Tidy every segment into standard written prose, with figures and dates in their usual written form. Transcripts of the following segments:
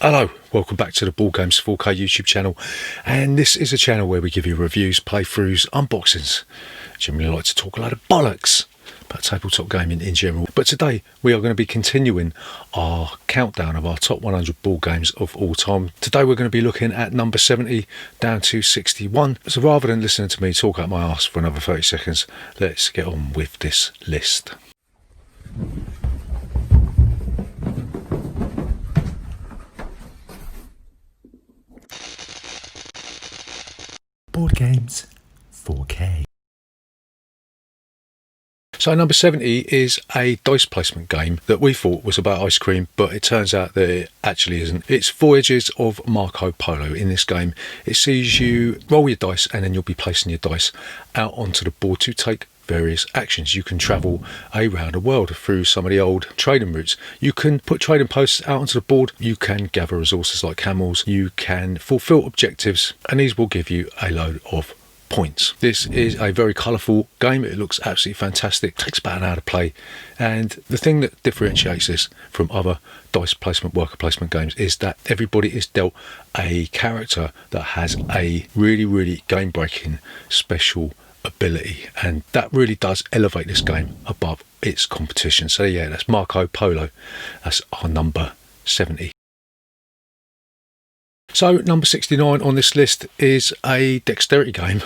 Hello, welcome back to the Board Games 4K YouTube channel, and this is a channel where we give you reviews, playthroughs, unboxings. Generally like to talk a lot of bollocks about tabletop gaming in general, but today we are going to be continuing our countdown of our top 100 board games of all time. Today we're going to be looking at number 70 down to 61, so rather than listening to me talk out my arse for another 30 seconds, let's get on with this list. Board Games 4K. So number 70 is a dice placement game that we thought was about ice cream, but it turns out that it actually isn't. It's Voyages of Marco Polo. In this game, it sees you roll your dice and then you'll be placing your dice out onto the board to take various actions. You can travel around the world through some of the old trading routes. You can put trading posts out onto the board. You can gather resources like camels. You can fulfill objectives, and these will give you a load of points. This is a very colourful game. It looks absolutely fantastic. It takes about an hour to play, and the thing that differentiates this from other dice placement, worker placement games is that everybody is dealt a character that has a really game-breaking special ability, and that really does elevate this game above its competition. So yeah, that's Marco Polo. That's our number 70. So number 69 on this list is a dexterity game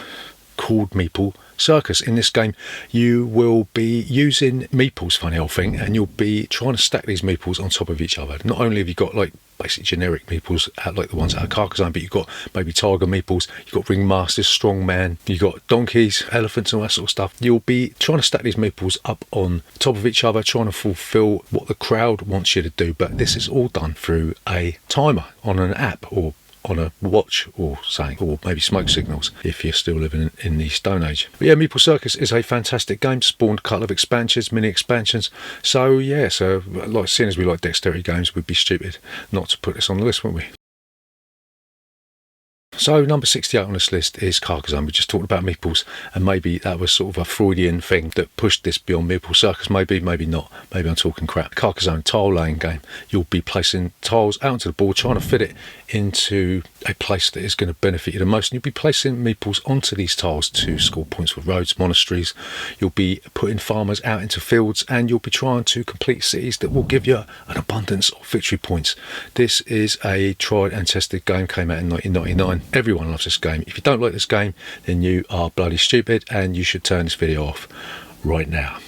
called Meeple Circus. In this game you will be using meeples, funny old thing, and you'll be trying to stack these meeples on top of each other. Not only have you got like basic generic meeples like the ones out of Carcassonne, but you've got maybe tiger meeples, you've got ringmasters, strongman, you've got donkeys, elephants, and all that sort of stuff. You'll be trying to stack these meeples up on top of each other, trying to fulfill what the crowd wants you to do, but this is all done through a timer on an app or on a watch or something, or maybe smoke signals if you're still living in the Stone Age. But yeah, Meeple Circus is a fantastic game. Spawned a couple of expansions, mini expansions. So yeah, so like seeing as we like dexterity games, we'd be stupid not to put this on the list, wouldn't we? So number 68 on this list is Carcassonne. We just talked about meeples, and maybe that was sort of a Freudian thing that pushed this beyond Meeple Circus. Maybe not. Maybe I'm talking crap. Carcassonne, tile laying game. You'll be placing tiles out onto the board, trying to fit it into a place that is going to benefit you the most. And you'll be placing meeples onto these tiles to score points for roads, monasteries. You'll be putting farmers out into fields, and you'll be trying to complete cities that will give you an abundance of victory points. This is a tried and tested game. Came out in 1999. Everyone loves this game. If you don't like this game, then you are bloody stupid, and you should turn this video off right now.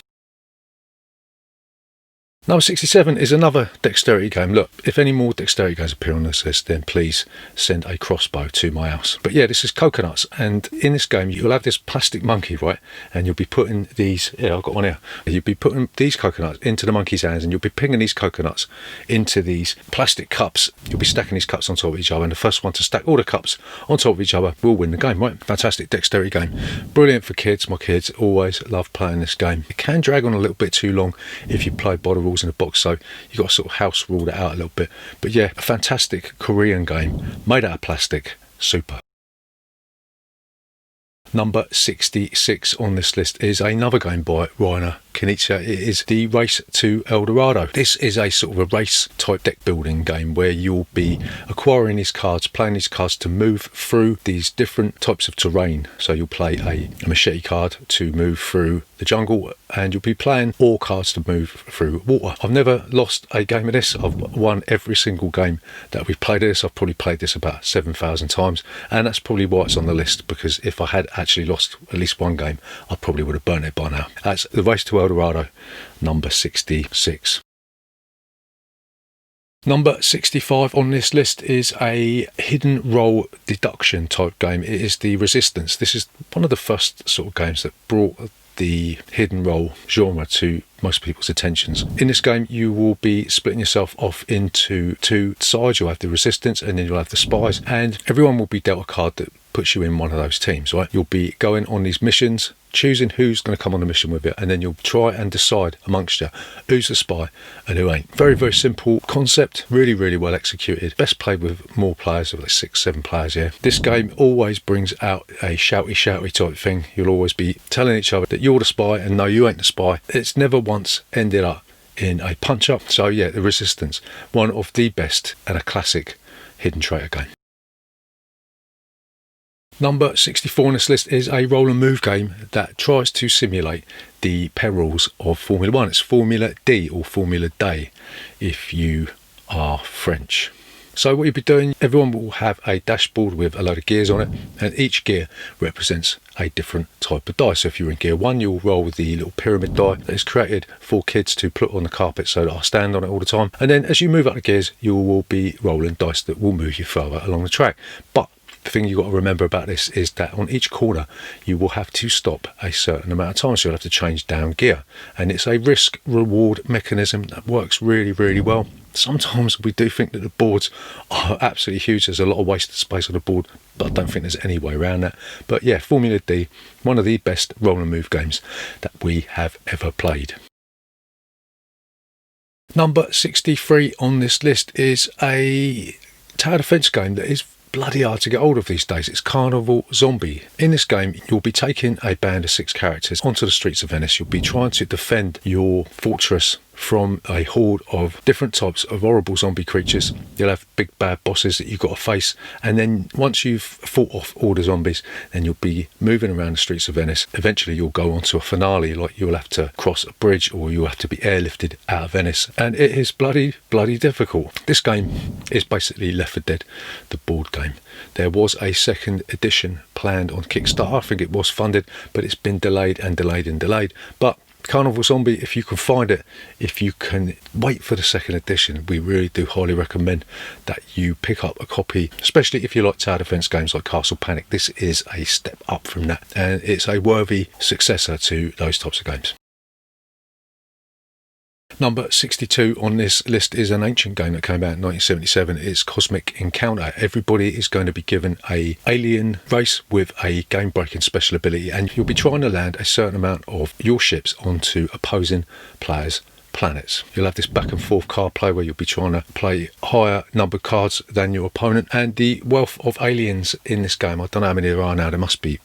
Number 67 is another dexterity game. Look, if any more dexterity games appear on this list, then please send a crossbow to my house. But yeah, this is coconuts, and in this game you'll have this plastic monkey, right? And you'll be putting these, yeah, I've got one here. You'll be putting these coconuts into the monkey's hands, and you'll be pinging these coconuts into these plastic cups. You'll be stacking these cups on top of each other, and the first one to stack all the cups on top of each other will win the game, right? Fantastic dexterity game. Brilliant for kids. My kids always love playing this game. It can drag on a little bit too long if you play by the rules in a box, so you've got to sort of house rule that out a little bit. But yeah, a fantastic Korean game made out of plastic. Super. Number 66 on this list is another game by Rainer Knizia. It is the Race To El Dorado. This is a sort of a race type deck building game where you'll be acquiring these cards, playing these cards to move through these different types of terrain. So you'll play a machete card to move through the jungle, and you'll be playing all cards to move through water. I've never lost a game of this. I've won every single game that we've played of this. I've probably played this about 7,000 times, and that's probably why it's on the list, because if I had actually lost at least one game, I probably would have burnt it by now. That's the Race To El Dorado, number 66. Number 65 on this list is a hidden role deduction type game. It is the Resistance. This is one of the first sort of games that brought the hidden role genre to most people's attentions. In this game you will be splitting yourself off into two sides. You'll have the Resistance and then you'll have the Spies, and everyone will be dealt a card that puts you in one of those teams, right? You'll be going on these missions, choosing who's going to come on the mission with you, and then you'll try and decide amongst you who's the spy and who ain't. Very simple concept, really well executed. Best played with more players, like 6-7 players here. This game always brings out a shouty type thing. You'll always be telling each other that you're the spy and no, you ain't the spy. It's never once ended up in a punch-up. So yeah, the Resistance, one of the best and a classic hidden traitor game. Number 64 on this list is a roll and move game that tries to simulate the perils of Formula 1. It's Formula D, or Formula Day if you are French. So what you'll be doing, everyone will have a dashboard with a load of gears on it, and each gear represents a different type of die. So if you're in gear 1, you'll roll with the little pyramid die that is created for kids to put on the carpet so that I'll stand on it all the time. And then as you move up the gears, you will be rolling dice that will move you further along the track. But the thing you've got to remember about this is that on each corner you will have to stop a certain amount of time, so you'll have to change down gear, and it's a risk reward mechanism that works really, really well. Sometimes we do think that the boards are absolutely huge, there's a lot of wasted space on the board, but I don't think there's any way around that. But yeah, Formula D, one of the best roll and move games that we have ever played. Number 63 on this list is a tower defense game that is bloody hard to get hold of these days. It's Carnival Zombie. In this game, you'll be taking a band of 6 characters onto the streets of Venice. You'll be trying to defend your fortress from a horde of different types of horrible zombie creatures. You'll have big bad bosses that you've got to face, and then once you've fought off all the zombies, then you'll be moving around the streets of Venice. Eventually you'll go on to a finale, like you'll have to cross a bridge or you'll have to be airlifted out of Venice, and it is bloody difficult. This game is basically Left 4 Dead, the board game. There was a second edition planned on Kickstarter. I think it was funded, but it's been delayed and delayed and delayed. But Carnival Zombie, if you can find it, if you can wait for the second edition, we really do highly recommend that you pick up a copy, especially if you like tower defense games like Castle Panic. This is a step up from that, and it's a worthy successor to those types of games. Number 62 on this list is an ancient game that came out in 1977. It's Cosmic Encounter. Everybody is going to be given a alien race with a game-breaking special ability, and you'll be trying to land a certain amount of your ships onto opposing players' planets. You'll have this back and forth card play where you'll be trying to play higher numbered cards than your opponent, and the wealth of aliens in this game, I don't know how many there are now, there must be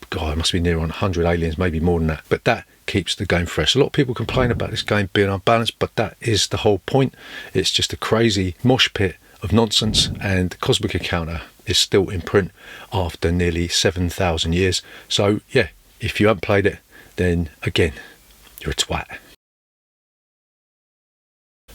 near on 100 aliens, maybe more than that, but that keeps the game fresh. A lot of people complain about this game being unbalanced, but that is the whole point. It's just a crazy mosh pit of nonsense, and Cosmic Encounter is still in print after nearly 7,000 years. So yeah, if you haven't played it, then again, you're a twat.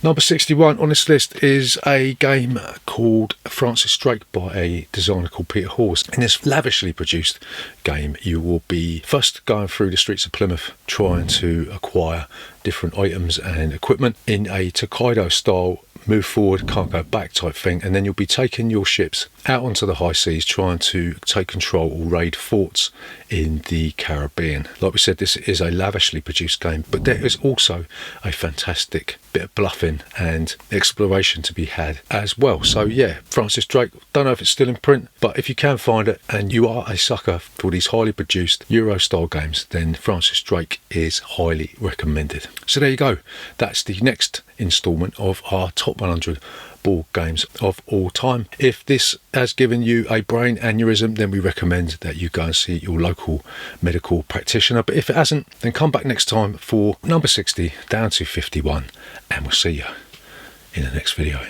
Number 61 on this list is a game called Francis Drake by a designer called Peter Hawes. In this lavishly produced game, you will be first going through the streets of Plymouth trying to acquire different items and equipment in a Tokaido style move forward, can't go back type thing, and then you'll be taking your ships out onto the high seas trying to take control or raid forts in the Caribbean. Like we said, this is a lavishly produced game, but there is also a fantastic bit of bluffing and exploration to be had as well. So yeah, Francis Drake, don't know if it's still in print, but if you can find it and you are a sucker for these highly produced Euro style games, then Francis Drake is highly recommended. So there you go, that's the next instalment of our top 100 board games of all time. If this has given you a brain aneurysm, then we recommend that you go and see your local medical practitioner, but if it hasn't, then come back next time for number 60 down to 51, and we'll see you in the next video.